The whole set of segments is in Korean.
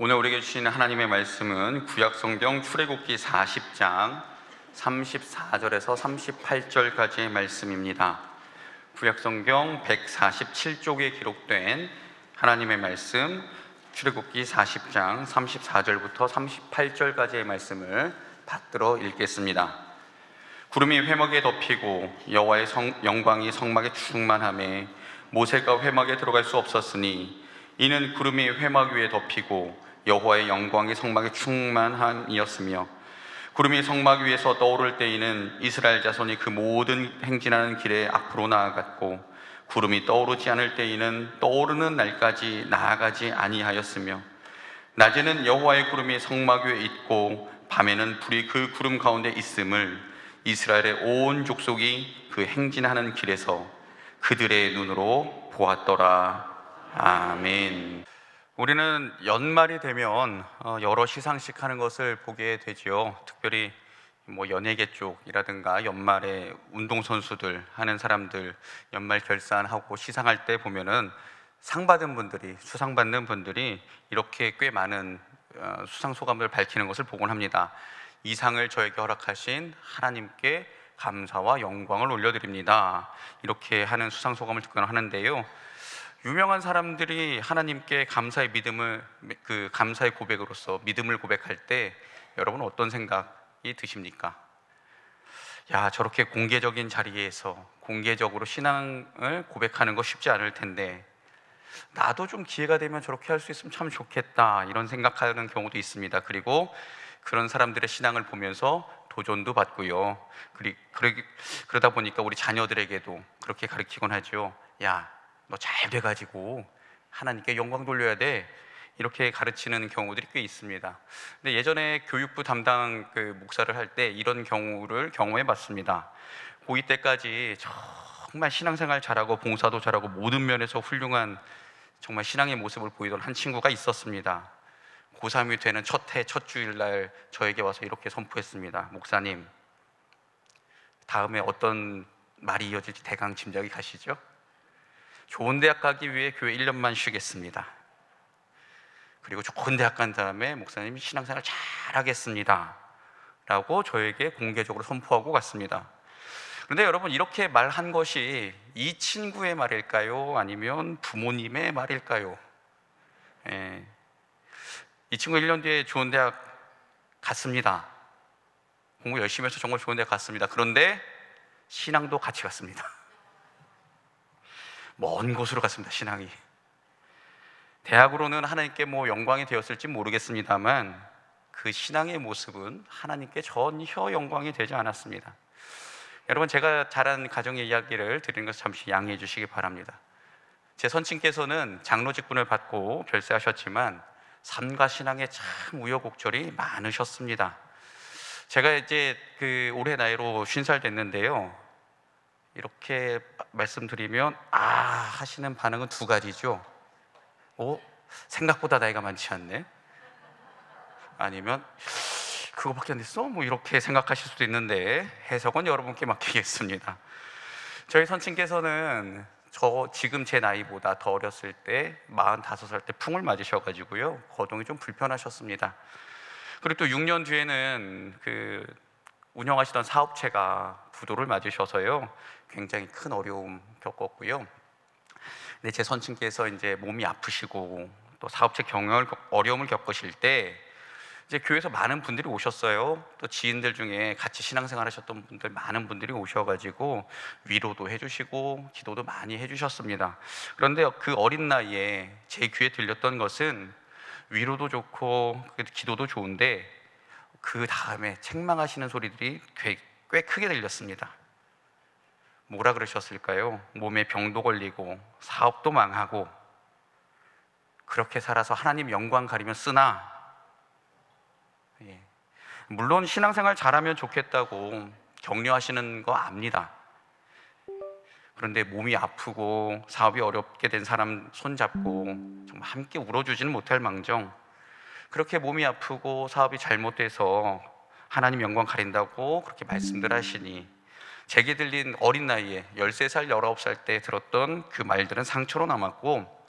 오늘 우리에게 주시는 하나님의 말씀은 구약성경 출애굽기 40장 34절에서 38절까지의 말씀입니다. 구약성경 147쪽에 기록된 하나님의 말씀 출애굽기 40장 34절부터 38절까지의 말씀을 받들어 읽겠습니다. 구름이 회막에 덮이고 여호와의 영광이 성막에 충만하매 모세가 회막에 들어갈 수 없었으니 이는 구름이 회막 위에 덮이고 여호와의 영광이 성막에 충만함이었으며, 구름이 성막 위에서 떠오를 때에는 이스라엘 자손이 그 모든 행진하는 길에 앞으로 나아갔고, 구름이 떠오르지 않을 때에는 떠오르는 날까지 나아가지 아니하였으며, 낮에는 여호와의 구름이 성막 위에 있고 밤에는 불이 그 구름 가운데 있음을 이스라엘의 온 족속이 그 행진하는 길에서 그들의 눈으로 보았더라. 아멘. 우리는 연말이 되면 여러 시상식 하는 것을 보게 되지요. 특별히 연예계 쪽이라든가 연말에 운동선수들 하는 사람들 연말 결산하고 시상할 때 보면은 상 받은 분들이, 수상 받는 분들이 이렇게 꽤 많은 수상 소감을 밝히는 것을 보곤 합니다. 이 상을 저에게 허락하신 하나님께 감사와 영광을 올려드립니다. 이렇게 하는 수상 소감을 듣곤 하는데요. 유명한 사람들이 하나님께 감사의 믿음을, 감사의 고백으로서 믿음을 고백할 때 여러분 어떤 생각이 드십니까? 야, 저렇게 공개적인 자리에서 공개적으로 신앙을 고백하는 거 쉽지 않을 텐데 나도 좀 기회가 되면 저렇게 할 수 있으면 참 좋겠다, 이런 생각하는 경우도 있습니다. 그리고 그런 사람들의 신앙을 보면서 도전도 받고요. 그러다 보니까 우리 자녀들에게도 그렇게 가르치곤 하죠. 야, 너 잘 돼가지고 하나님께 영광 돌려야 돼, 이렇게 가르치는 경우들이 꽤 있습니다. 근데 예전에 교육부 담당 목사를 할 때 이런 경우를 경험해 봤습니다. 고2 때까지 정말 신앙생활 잘하고 봉사도 잘하고 모든 면에서 훌륭한 정말 신앙의 모습을 보이던 한 친구가 있었습니다. 고3이 되는 첫 해, 첫 주일날 저에게 와서 이렇게 선포했습니다. 목사님, 다음에 어떤 말이 이어질지 대강 짐작이 가시죠? 좋은 대학 가기 위해 교회 1년만 쉬겠습니다. 그리고 좋은 대학 간 다음에 목사님이 신앙생활 잘하겠습니다 라고 저에게 공개적으로 선포하고 갔습니다. 그런데 여러분, 이렇게 말한 것이 이 친구의 말일까요? 아니면 부모님의 말일까요? 이 친구 1년 뒤에 좋은 대학 갔습니다. 공부 열심히 해서 정말 좋은 대학 갔습니다. 그런데 신앙도 같이 갔습니다. 먼 곳으로 갔습니다. 신앙이. 대학으로는 하나님께 영광이 되었을지 모르겠습니다만 그 신앙의 모습은 하나님께 전혀 영광이 되지 않았습니다. 여러분, 제가 자란 가정의 이야기를 드리는 것을 잠시 양해해 주시기 바랍니다. 제 선친께서는 장로 직분을 받고 별세하셨지만 삶과 신앙에 참 우여곡절이 많으셨습니다. 제가 이제 올해 나이로 50살 됐는데요, 이렇게 말씀드리면 하시는 반응은 두 가지죠. 생각보다 나이가 많지 않네, 아니면 그거밖에 안 됐어? 이렇게 생각하실 수도 있는데 해석은 여러분께 맡기겠습니다. 저희 선친께서는 지금 제 나이보다 더 어렸을 때 45살 때 풍을 맞으셔가지고요, 거동이 좀 불편하셨습니다. 그리고 또 6년 뒤에는 운영하시던 사업체가 부도를 맞으셔서요, 굉장히 큰 어려움 겪었고요. 근데 제 선친께서 이제 몸이 아프시고 또 사업체 어려움을 겪으실 때 이제 교회에서 많은 분들이 오셨어요. 또 지인들 중에 같이 신앙생활 하셨던 분들, 많은 분들이 오셔가지고 위로도 해주시고 기도도 많이 해주셨습니다. 그런데 그 어린 나이에 제 귀에 들렸던 것은 위로도 좋고 기도도 좋은데 그 다음에 책망하시는 소리들이 꽤 크게 들렸습니다. 뭐라 그러셨을까요? 몸에 병도 걸리고 사업도 망하고 그렇게 살아서 하나님 영광 가리면 쓰나? 물론 신앙생활 잘하면 좋겠다고 격려하시는 거 압니다. 그런데 몸이 아프고 사업이 어렵게 된 사람 손잡고 정말 함께 울어주지는 못할 망정, 그렇게 몸이 아프고 사업이 잘못돼서 하나님 영광 가린다고 그렇게 말씀들 하시니 제게 들린 어린 나이에 13살, 19살 때 들었던 그 말들은 상처로 남았고,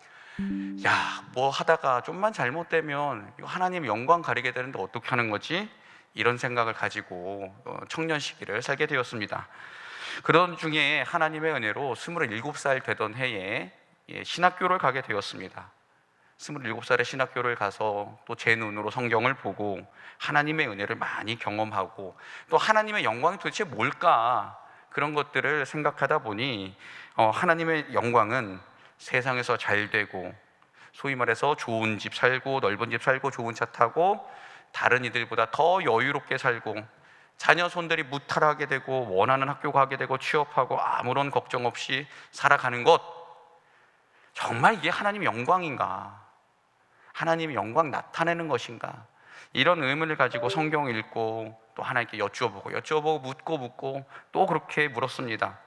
야, 뭐 하다가 좀만 잘못되면 이거 하나님 영광 가리게 되는데 어떻게 하는 거지? 이런 생각을 가지고 청년 시기를 살게 되었습니다. 그런 중에 하나님의 은혜로 27살 되던 해에 신학교를 가게 되었습니다. 27살에 신학교를 가서 또 제 눈으로 성경을 보고 하나님의 은혜를 많이 경험하고 또 하나님의 영광이 도대체 뭘까, 그런 것들을 생각하다 보니 하나님의 영광은 세상에서 잘 되고, 소위 말해서 좋은 집 살고 넓은 집 살고 좋은 차 타고 다른 이들보다 더 여유롭게 살고 자녀 손들이 무탈하게 되고 원하는 학교 가게 되고 취업하고 아무런 걱정 없이 살아가는 것, 정말 이게 하나님의 영광인가? 하나님의 영광 나타내는 것인가? 이런 의문을 가지고 성경을 읽고 또 하나님께 여쭈어보고 묻고 또 그렇게 물었습니다.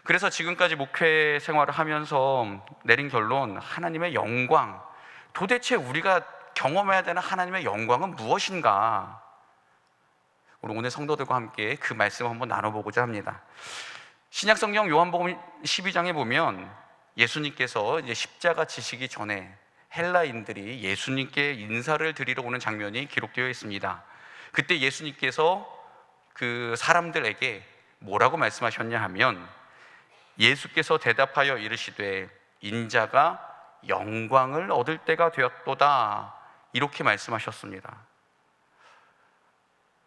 그래서 지금까지 목회 생활을 하면서 내린 결론, 하나님의 영광, 도대체 우리가 경험해야 되는 하나님의 영광은 무엇인가? 우리 오늘 성도들과 함께 그 말씀을 한번 나눠보고자 합니다. 신약성경 요한복음 12장에 보면 예수님께서 이제 십자가 지시기 전에 헬라인들이 예수님께 인사를 드리러 오는 장면이 기록되어 있습니다. 그때 예수님께서 그 사람들에게 뭐라고 말씀하셨냐 하면, 예수께서 대답하여 이르시되 인자가 영광을 얻을 때가 되었도다, 이렇게 말씀하셨습니다.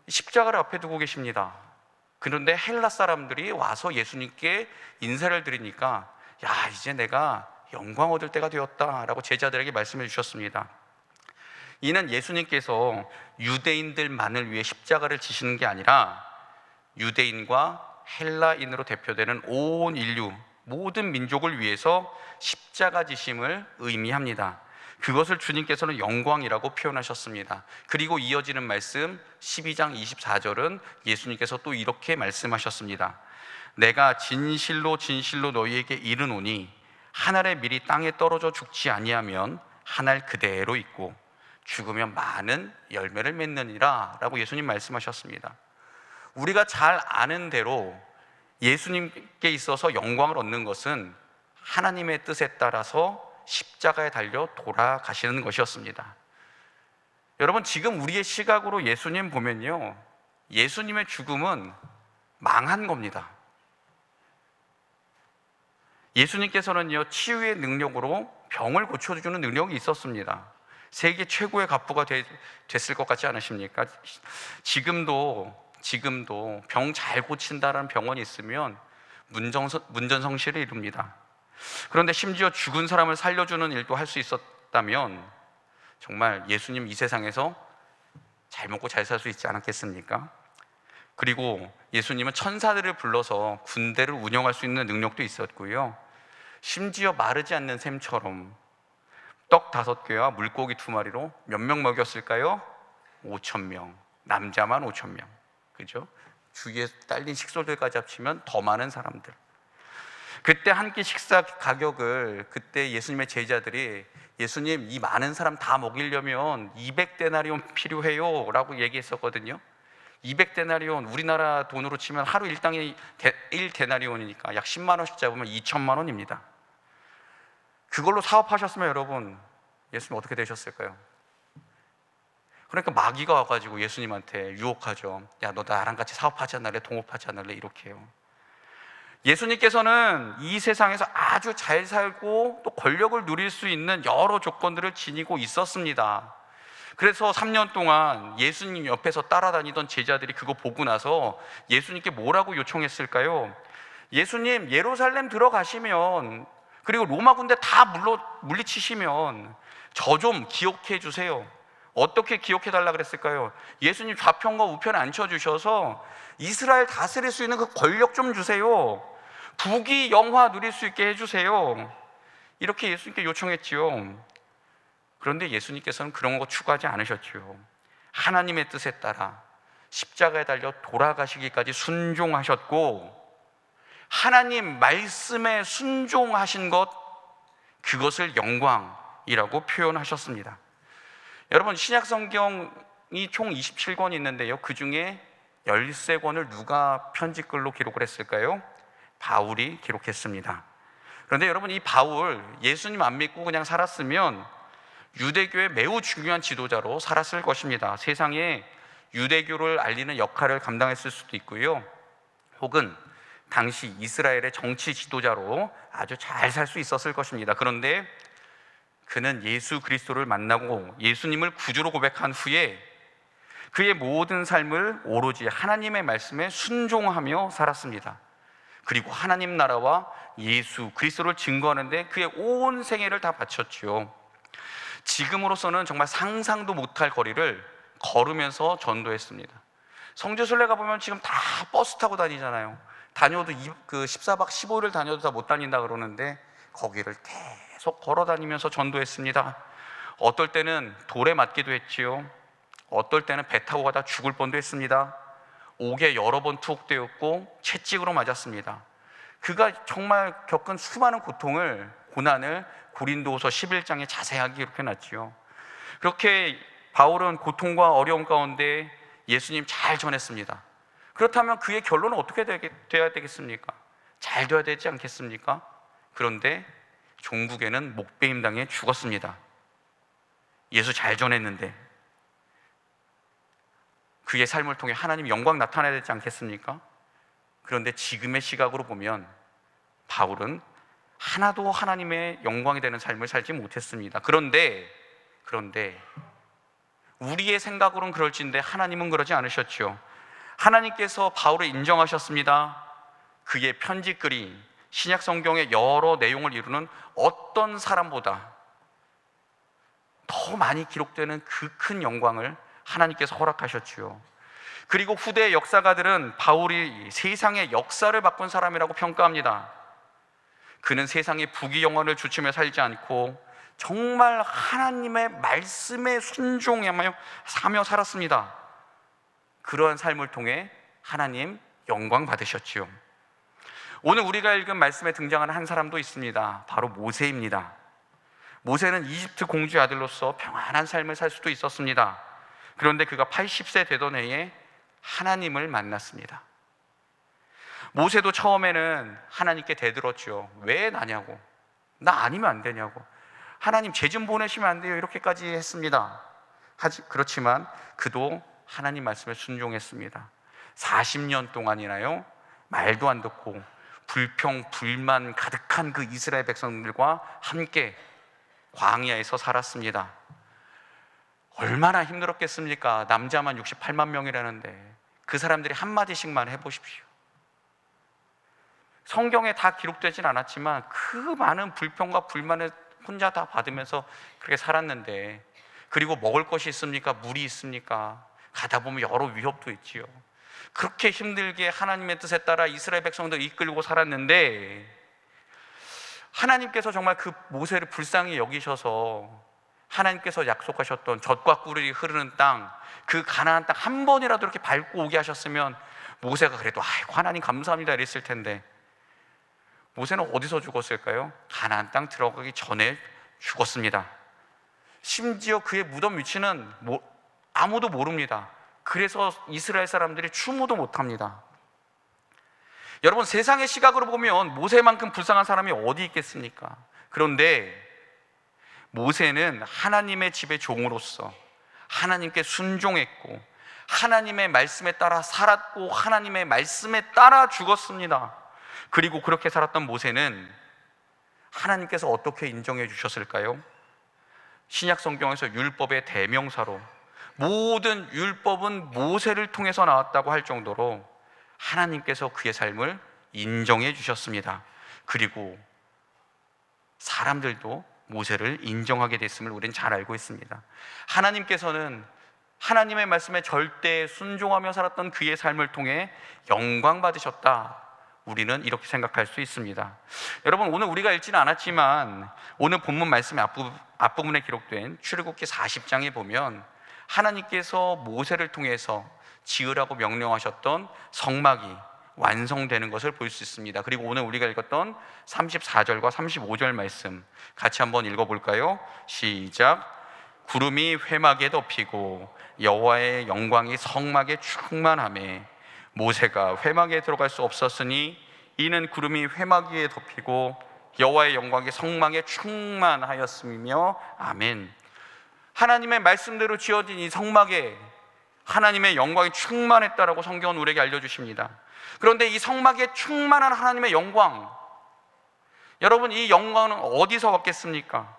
십자가를 앞에 두고 계십니다. 그런데 헬라 사람들이 와서 예수님께 인사를 드리니까, 야, 이제 내가 영광 얻을 때가 되었다라고 제자들에게 말씀해 주셨습니다. 이는 예수님께서 유대인들만을 위해 십자가를 지시는 게 아니라 유대인과 헬라인으로 대표되는 온 인류, 모든 민족을 위해서 십자가 지심을 의미합니다. 그것을 주님께서는 영광이라고 표현하셨습니다. 그리고 이어지는 말씀 12장 24절은 예수님께서 또 이렇게 말씀하셨습니다. 내가 진실로 진실로 너희에게 이르노니 한 알의 밀이 땅에 떨어져 죽지 아니하면 한 알 그대로 있고 죽으면 많은 열매를 맺느니라 라고 예수님 말씀하셨습니다. 우리가 잘 아는 대로 예수님께 있어서 영광을 얻는 것은 하나님의 뜻에 따라서 십자가에 달려 돌아가시는 것이었습니다. 여러분, 지금 우리의 시각으로 예수님 보면요, 예수님의 죽음은 망한 겁니다. 예수님께서는요, 치유의 능력으로 병을 고쳐주는 능력이 있었습니다. 세계 최고의 갑부가 됐을 것 같지 않으십니까? 지금도 병 잘 고친다라는 병원이 있으면 문전성시를 이룹니다. 그런데 심지어 죽은 사람을 살려주는 일도 할 수 있었다면 정말 예수님 이 세상에서 잘 먹고 잘 살 수 있지 않았겠습니까? 그리고 예수님은 천사들을 불러서 군대를 운영할 수 있는 능력도 있었고요, 심지어 마르지 않는 샘처럼 떡 5개와 물고기 2마리로 몇 명 먹였을까요? 5,000명, 남자만 5,000명, 그죠? 주위에 딸린 식솔들까지 합치면 더 많은 사람들. 그때 한 끼 식사 가격을, 그때 예수님의 제자들이 예수님 이 많은 사람 다 먹이려면 200데나리온 필요해요 라고 얘기했었거든요. 200데나리온, 우리나라 돈으로 치면 하루 일당이 1데나리온이니까 약 10만 원씩 잡으면 2천만 원입니다. 그걸로 사업하셨으면 여러분, 예수님 어떻게 되셨을까요? 그러니까 마귀가 와가지고 예수님한테 유혹하죠. 야, 너 나랑 같이 사업하지 않을래? 동업하지 않을래? 이렇게 해요. 예수님께서는 이 세상에서 아주 잘 살고 또 권력을 누릴 수 있는 여러 조건들을 지니고 있었습니다. 그래서 3년 동안 예수님 옆에서 따라다니던 제자들이 그거 보고 나서 예수님께 뭐라고 요청했을까요? 예수님, 예루살렘 들어가시면, 그리고 로마 군대 다 물리치시면 저 좀 기억해 주세요. 어떻게 기억해 달라 그랬을까요? 예수님 좌편과 우편에 앉혀주셔서 이스라엘 다스릴 수 있는 그 권력 좀 주세요. 부귀 영화 누릴 수 있게 해주세요. 이렇게 예수님께 요청했지요. 그런데 예수님께서는 그런 거 추구하지 않으셨지요. 하나님의 뜻에 따라 십자가에 달려 돌아가시기까지 순종하셨고, 하나님 말씀에 순종하신 것, 그것을 영광이라고 표현하셨습니다. 여러분, 신약성경이 총 27권이 있는데요, 그 중에 13권을 누가 편집글로 기록을 했을까요? 바울이 기록했습니다. 그런데 여러분, 이 바울, 예수님 안 믿고 그냥 살았으면 유대교의 매우 중요한 지도자로 살았을 것입니다. 세상에 유대교를 알리는 역할을 감당했을 수도 있고요, 혹은 당시 이스라엘의 정치 지도자로 아주 잘 살 수 있었을 것입니다. 그런데 그는 예수 그리스도를 만나고 예수님을 구주로 고백한 후에 그의 모든 삶을 오로지 하나님의 말씀에 순종하며 살았습니다. 그리고 하나님 나라와 예수 그리스도를 증거하는데 그의 온 생애를 다 바쳤지요. 지금으로서는 정말 상상도 못할 거리를 걸으면서 전도했습니다. 성지순례 가보면 지금 다 버스 타고 다니잖아요. 다녀도 14박 15일을 다녀도 다 못 다닌다 그러는데 거기를 계속 걸어 다니면서 전도했습니다. 어떨 때는 돌에 맞기도 했지요. 어떨 때는 배 타고 가다 죽을 뻔도 했습니다. 옥에 여러 번 투옥되었고 채찍으로 맞았습니다. 그가 정말 겪은 수많은 고난을 고린도후서 11장에 자세하게 기록해놨지요. 그렇게 바울은 고통과 어려움 가운데 예수님 잘 전했습니다. 그렇다면 그의 결론은 어떻게 돼야 되겠습니까? 잘 돼야 되지 않겠습니까? 그런데 종국에는 목베임 당해 죽었습니다. 예수 잘 전했는데 그의 삶을 통해 하나님 영광 나타나야 되지 않겠습니까? 그런데 지금의 시각으로 보면 바울은 하나도 하나님의 영광이 되는 삶을 살지 못했습니다. 그런데 우리의 생각으로는 그럴진데 하나님은 그러지 않으셨죠. 하나님께서 바울을 인정하셨습니다. 그의 편지글이 신약 성경의 여러 내용을 이루는 어떤 사람보다 더 많이 기록되는 그 큰 영광을 하나님께서 허락하셨지요. 그리고 후대 역사가들은 바울이 세상의 역사를 바꾼 사람이라고 평가합니다. 그는 세상의 부귀영화를 주춤해 살지 않고 정말 하나님의 말씀에 순종하며 사며 살았습니다. 그러한 삶을 통해 하나님 영광 받으셨지요. 오늘 우리가 읽은 말씀에 등장하는 한 사람도 있습니다. 바로 모세입니다. 모세는 이집트 공주의 아들로서 평안한 삶을 살 수도 있었습니다. 그런데 그가 80세 되던 해에 하나님을 만났습니다. 모세도 처음에는 하나님께 대들었죠. 왜 나냐고, 나 아니면 안 되냐고, 하나님 쟤 좀 보내시면 안 돼요, 이렇게까지 했습니다. 그렇지만 그도 하나님 말씀에 순종했습니다. 40년 동안이나요 말도 안 듣고 불평 불만 가득한 그 이스라엘 백성들과 함께 광야에서 살았습니다. 얼마나 힘들었겠습니까? 남자만 68만 명이라는데 그 사람들이 한마디씩만 해보십시오. 성경에 다 기록되진 않았지만 그 많은 불평과 불만을 혼자 다 받으면서 그렇게 살았는데, 그리고 먹을 것이 있습니까? 물이 있습니까? 가다 보면 여러 위협도 있지요. 그렇게 힘들게 하나님의 뜻에 따라 이스라엘 백성들 이끌고 살았는데 하나님께서 정말 그 모세를 불쌍히 여기셔서 하나님께서 약속하셨던 젖과 꿀이 흐르는 땅, 그 가나안 땅 한 번이라도 이렇게 밟고 오게 하셨으면 모세가 그래도 아이고 하나님 감사합니다 이랬을 텐데, 모세는 어디서 죽었을까요? 가나안 땅 들어가기 전에 죽었습니다. 심지어 그의 무덤 위치는 아무도 모릅니다. 그래서 이스라엘 사람들이 추모도 못합니다. 여러분, 세상의 시각으로 보면 모세만큼 불쌍한 사람이 어디 있겠습니까? 그런데 모세는 하나님의 집의 종으로서 하나님께 순종했고 하나님의 말씀에 따라 살았고 하나님의 말씀에 따라 죽었습니다. 그리고 그렇게 살았던 모세는 하나님께서 어떻게 인정해 주셨을까요? 신약 성경에서 율법의 대명사로 모든 율법은 모세를 통해서 나왔다고 할 정도로 하나님께서 그의 삶을 인정해 주셨습니다. 그리고 사람들도 모세를 인정하게 됐음을 우리는 잘 알고 있습니다. 하나님께서는 하나님의 말씀에 절대 순종하며 살았던 그의 삶을 통해 영광 받으셨다, 우리는 이렇게 생각할 수 있습니다. 여러분, 오늘 우리가 읽지는 않았지만 오늘 본문 말씀의 앞부분에 기록된 출애굽기 40장에 보면 하나님께서 모세를 통해서 지으라고 명령하셨던 성막이 완성되는 것을 볼 수 있습니다. 그리고 오늘 우리가 읽었던 34절과 35절 말씀 같이 한번 읽어볼까요? 시작. 구름이 회막에 덮이고 여호와의 영광이 성막에 충만하매 모세가 회막에 들어갈 수 없었으니 이는 구름이 회막 위에 덮이고 여호와의 영광이 성막에 충만하였으며 아멘. 하나님의 말씀대로 지어진 이 성막에 하나님의 영광이 충만했다라고 성경은 우리에게 알려주십니다. 그런데 이 성막에 충만한 하나님의 영광, 여러분 이 영광은 어디서 왔겠습니까?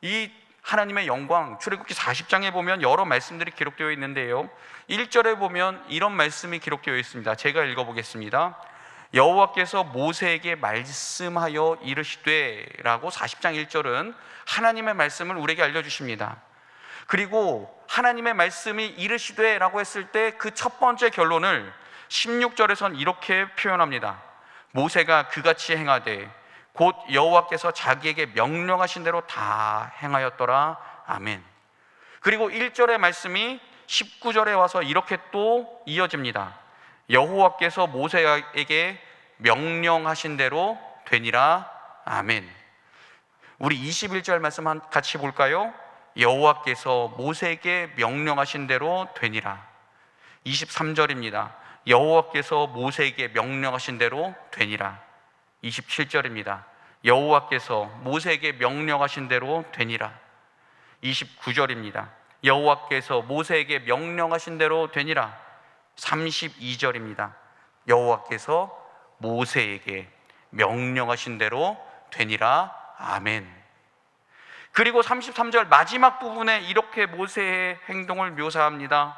이 하나님의 영광, 출애굽기 40장에 보면 여러 말씀들이 기록되어 있는데요, 1절에 보면 이런 말씀이 기록되어 있습니다. 제가 읽어보겠습니다. 여호와께서 모세에게 말씀하여 이르시되 라고 40장 1절은 하나님의 말씀을 우리에게 알려주십니다. 그리고 하나님의 말씀이 이르시되 라고 했을 때 그 첫 번째 결론을 16절에선 이렇게 표현합니다. 모세가 그같이 행하되 곧 여호와께서 자기에게 명령하신 대로 다 행하였더라. 아멘. 그리고 1절의 말씀이 19절에 와서 이렇게 또 이어집니다. 여호와께서 모세에게 명령하신 대로 되니라. 아멘. 우리 21절 말씀 같이 볼까요? 여호와께서 모세에게 명령하신 대로 되니라. 23절입니다. 여호와께서 모세에게 명령하신 대로 되니라. 27절입니다. 여호와께서 모세에게 명령하신 대로 되니라. 29절입니다. 여호와께서 모세에게 명령하신 대로 되니라. 32절입니다. 여호와께서 모세에게 명령하신 대로 되니라. 아멘. 그리고 33절 마지막 부분에 이렇게 모세의 행동을 묘사합니다.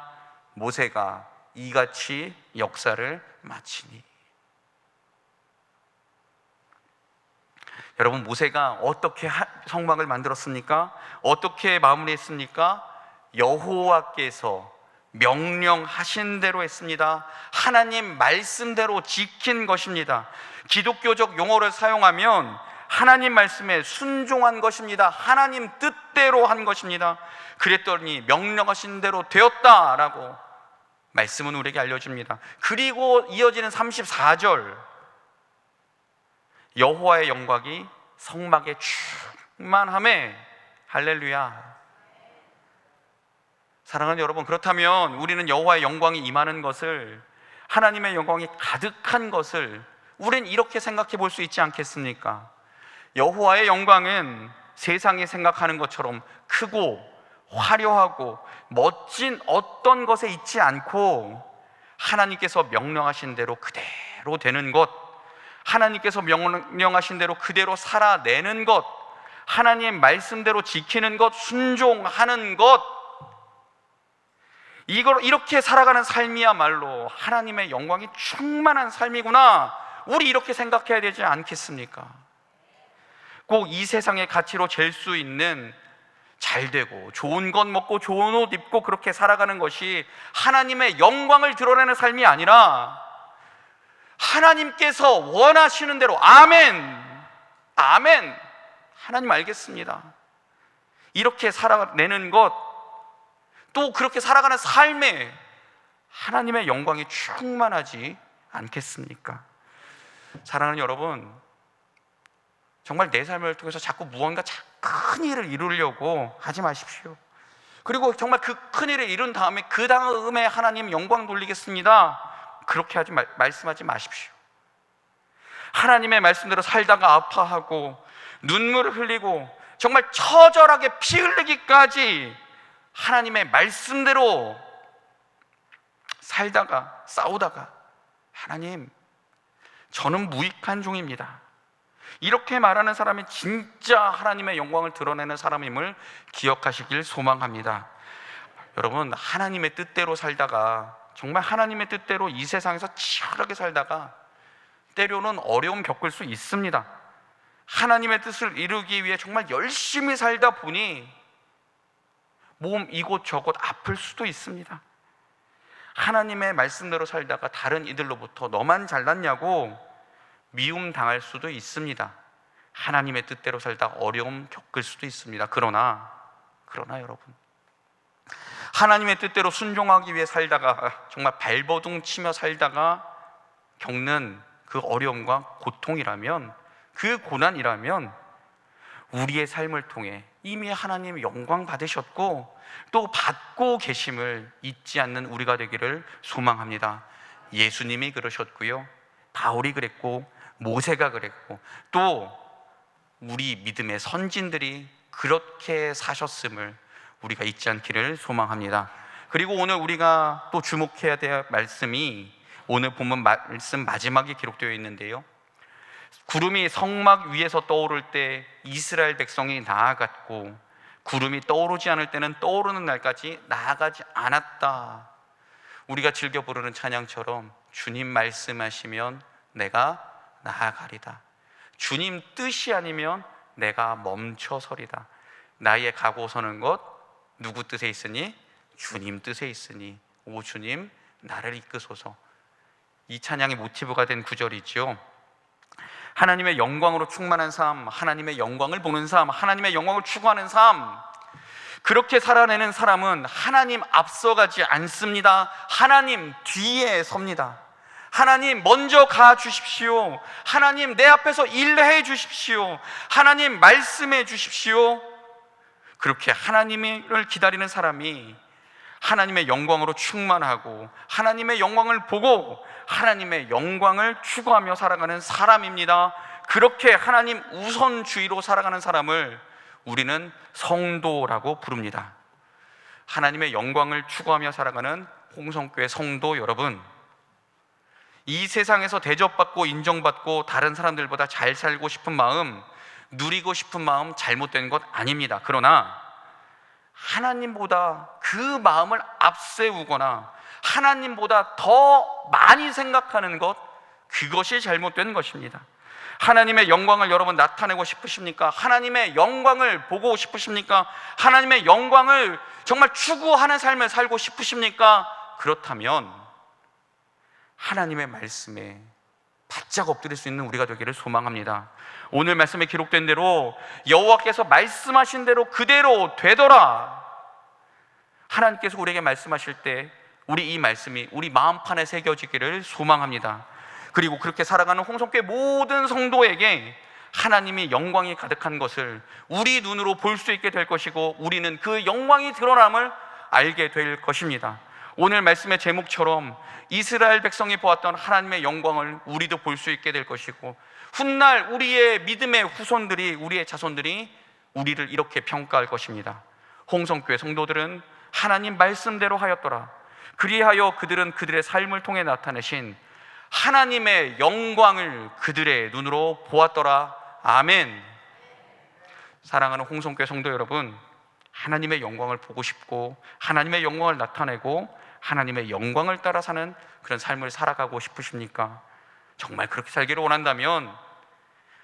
모세가 이같이 역사를 마치니. 여러분, 모세가 어떻게 성막을 만들었습니까? 어떻게 마무리했습니까? 여호와께서 명령하신 대로 했습니다. 하나님 말씀대로 지킨 것입니다. 기독교적 용어를 사용하면 하나님 말씀에 순종한 것입니다. 하나님 뜻대로 한 것입니다. 그랬더니 명령하신 대로 되었다라고 말씀은 우리에게 알려줍니다. 그리고 이어지는 34절, 여호와의 영광이 성막에 충만하매. 할렐루야. 사랑하는 여러분, 그렇다면 우리는 여호와의 영광이 임하는 것을, 하나님의 영광이 가득한 것을 우리는 이렇게 생각해 볼 수 있지 않겠습니까? 여호와의 영광은 세상이 생각하는 것처럼 크고 화려하고 멋진 어떤 것에 있지 않고 하나님께서 명령하신 대로 그대로 되는 것, 하나님께서 명령하신 대로 그대로 살아내는 것, 하나님 말씀대로 지키는 것, 순종하는 것, 이걸 이렇게 살아가는 삶이야말로 하나님의 영광이 충만한 삶이구나, 우리 이렇게 생각해야 되지 않겠습니까? 꼭 이 세상의 가치로 잴 수 있는 잘되고 좋은 것 먹고 좋은 옷 입고 그렇게 살아가는 것이 하나님의 영광을 드러내는 삶이 아니라 하나님께서 원하시는 대로, 아멘, 아멘, 하나님 알겠습니다, 이렇게 살아내는 것, 또 그렇게 살아가는 삶에 하나님의 영광이 충만하지 않겠습니까? 사랑하는 여러분, 정말 내 삶을 통해서 자꾸 무언가 큰 일을 이루려고 하지 마십시오. 그리고 정말 그 큰 일을 이룬 다음에 그 다음에 하나님 영광 돌리겠습니다, 그렇게 말씀하지 마십시오. 하나님의 말씀대로 살다가 아파하고 눈물을 흘리고 정말 처절하게 피 흘리기까지 하나님의 말씀대로 살다가 싸우다가 하나님, 저는 무익한 종입니다, 이렇게 말하는 사람이 진짜 하나님의 영광을 드러내는 사람임을 기억하시길 소망합니다. 여러분, 하나님의 뜻대로 살다가, 정말 하나님의 뜻대로 이 세상에서 치열하게 살다가 때로는 어려움 겪을 수 있습니다. 하나님의 뜻을 이루기 위해 정말 열심히 살다 보니 몸 이곳저곳 아플 수도 있습니다. 하나님의 말씀대로 살다가 다른 이들로부터 너만 잘났냐고 미움 당할 수도 있습니다. 하나님의 뜻대로 살다 어려움 겪을 수도 있습니다. 그러나 여러분, 하나님의 뜻대로 순종하기 위해 살다가 정말 발버둥 치며 살다가 겪는 그 어려움과 고통이라면, 그 고난이라면 우리의 삶을 통해 이미 하나님 영광 받으셨고 또 받고 계심을 잊지 않는 우리가 되기를 소망합니다. 예수님이 그러셨고요, 바울이 그랬고 모세가 그랬고 또 우리 믿음의 선진들이 그렇게 사셨음을 우리가 잊지 않기를 소망합니다. 그리고 오늘 우리가 또 주목해야 될 말씀이 오늘 본문 말씀 마지막에 기록되어 있는데요, 구름이 성막 위에서 떠오를 때 이스라엘 백성이 나아갔고 구름이 떠오르지 않을 때는 떠오르는 날까지 나아가지 않았다. 우리가 즐겨 부르는 찬양처럼 주님 말씀하시면 내가 나아가리다. 주님 뜻이 아니면 내가 멈춰서리다. 나의 가고 서는 것 누구 뜻에 있으니? 주님 뜻에 있으니 오 주님 나를 이끄소서. 이 찬양의 모티브가 된 구절이죠. 하나님의 영광으로 충만한 삶, 하나님의 영광을 보는 삶, 하나님의 영광을 추구하는 삶, 그렇게 살아내는 사람은 하나님 앞서가지 않습니다. 하나님 뒤에 섭니다. 하나님 먼저 가 주십시오. 하나님 내 앞에서 일해 주십시오. 하나님 말씀해 주십시오. 그렇게 하나님을 기다리는 사람이 하나님의 영광으로 충만하고 하나님의 영광을 보고 하나님의 영광을 추구하며 살아가는 사람입니다. 그렇게 하나님 우선주의로 살아가는 사람을 우리는 성도라고 부릅니다. 하나님의 영광을 추구하며 살아가는 홍성교회 성도 여러분, 이 세상에서 대접받고 인정받고 다른 사람들보다 잘 살고 싶은 마음, 누리고 싶은 마음 잘못된 것 아닙니다. 그러나 하나님보다 그 마음을 앞세우거나 하나님보다 더 많이 생각하는 것, 그것이 잘못된 것입니다. 하나님의 영광을 여러분 나타내고 싶으십니까? 하나님의 영광을 보고 싶으십니까? 하나님의 영광을 정말 추구하는 삶을 살고 싶으십니까? 그렇다면 하나님의 말씀에 바짝 엎드릴 수 있는 우리가 되기를 소망합니다. 오늘 말씀에 기록된 대로 여호와께서 말씀하신 대로 그대로 되더라. 하나님께서 우리에게 말씀하실 때 우리 이 말씀이 우리 마음판에 새겨지기를 소망합니다. 그리고 그렇게 살아가는 홍성교회 모든 성도에게 하나님의 영광이 가득한 것을 우리 눈으로 볼 수 있게 될 것이고 우리는 그 영광이 드러남을 알게 될 것입니다. 오늘 말씀의 제목처럼 이스라엘 백성이 보았던 하나님의 영광을 우리도 볼 수 있게 될 것이고 훗날 우리의 믿음의 후손들이, 우리의 자손들이 우리를 이렇게 평가할 것입니다. 홍성교회 성도들은 하나님 말씀대로 하였더라. 그리하여 그들은 그들의 삶을 통해 나타내신 하나님의 영광을 그들의 눈으로 보았더라. 아멘. 사랑하는 홍성교회 성도 여러분, 하나님의 영광을 보고 싶고 하나님의 영광을 나타내고 하나님의 영광을 따라 사는 그런 삶을 살아가고 싶으십니까? 정말 그렇게 살기를 원한다면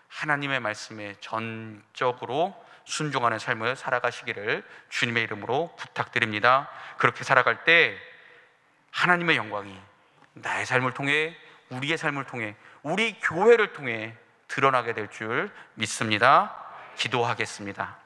하나님의 말씀에 전적으로 순종하는 삶을 살아가시기를 주님의 이름으로 부탁드립니다. 그렇게 살아갈 때 하나님의 영광이 나의 삶을 통해, 우리의 삶을 통해, 우리 교회를 통해 드러나게 될 줄 믿습니다. 기도하겠습니다.